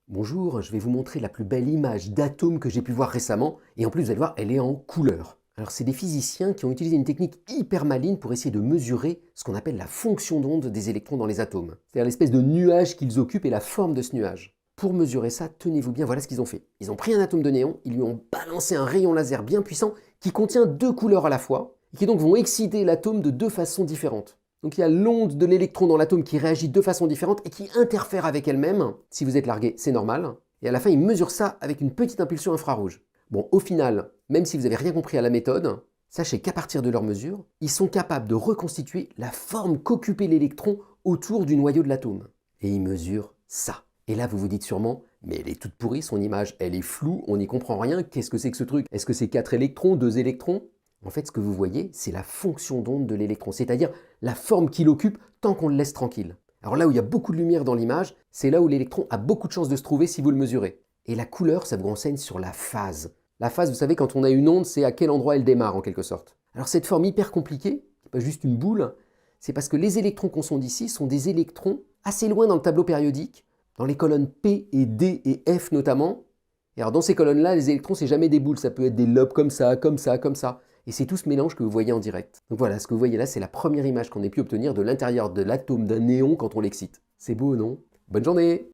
Bonjour, je vais vous montrer la plus belle image d'atome que j'ai pu voir récemment, et en plus vous allez voir, elle est en couleur. Alors c'est des physiciens qui ont utilisé une technique hyper maligne pour essayer de mesurer ce qu'on appelle la fonction d'onde des électrons dans les atomes. C'est-à-dire l'espèce de nuage qu'ils occupent et la forme de ce nuage. Pour mesurer ça, tenez-vous bien, voilà ce qu'ils ont fait. Ils ont pris un atome de néon, ils lui ont balancé un rayon laser bien puissant qui contient deux couleurs à la fois, et qui donc vont exciter l'atome de deux façons différentes. Donc il y a l'onde de l'électron dans l'atome qui réagit de façon différente et qui interfère avec elle-même. Si vous êtes largué, c'est normal. Et à la fin, ils mesurent ça avec une petite impulsion infrarouge. Bon, au final, même si vous n'avez rien compris à la méthode, sachez qu'à partir de leurs mesures, ils sont capables de reconstituer la forme qu'occupait l'électron autour du noyau de l'atome. Et ils mesurent ça. Et là, vous vous dites sûrement, mais elle est toute pourrie, son image, elle est floue, on n'y comprend rien, qu'est-ce que c'est que ce truc? Est-ce que c'est 4 électrons, 2 électrons? En fait, ce que vous voyez, c'est la fonction d'onde de l'électron, c'est-à-dire la forme qu'il occupe tant qu'on le laisse tranquille. Alors là où il y a beaucoup de lumière dans l'image, c'est là où l'électron a beaucoup de chances de se trouver si vous le mesurez. Et la couleur, ça vous renseigne sur la phase. La phase, vous savez, quand on a une onde, c'est à quel endroit elle démarre en quelque sorte. Alors cette forme hyper compliquée, pas juste une boule, c'est parce que les électrons qu'on sonde ici sont des électrons assez loin dans le tableau périodique, dans les colonnes P et D et F notamment. Et alors dans ces colonnes-là, les électrons, c'est jamais des boules, ça peut être des lobes comme ça, comme ça, comme ça. Et c'est tout ce mélange que vous voyez en direct. Donc voilà, ce que vous voyez là, c'est la première image qu'on ait pu obtenir de l'intérieur de l'atome d'un néon quand on l'excite. C'est beau, non? Bonne journée!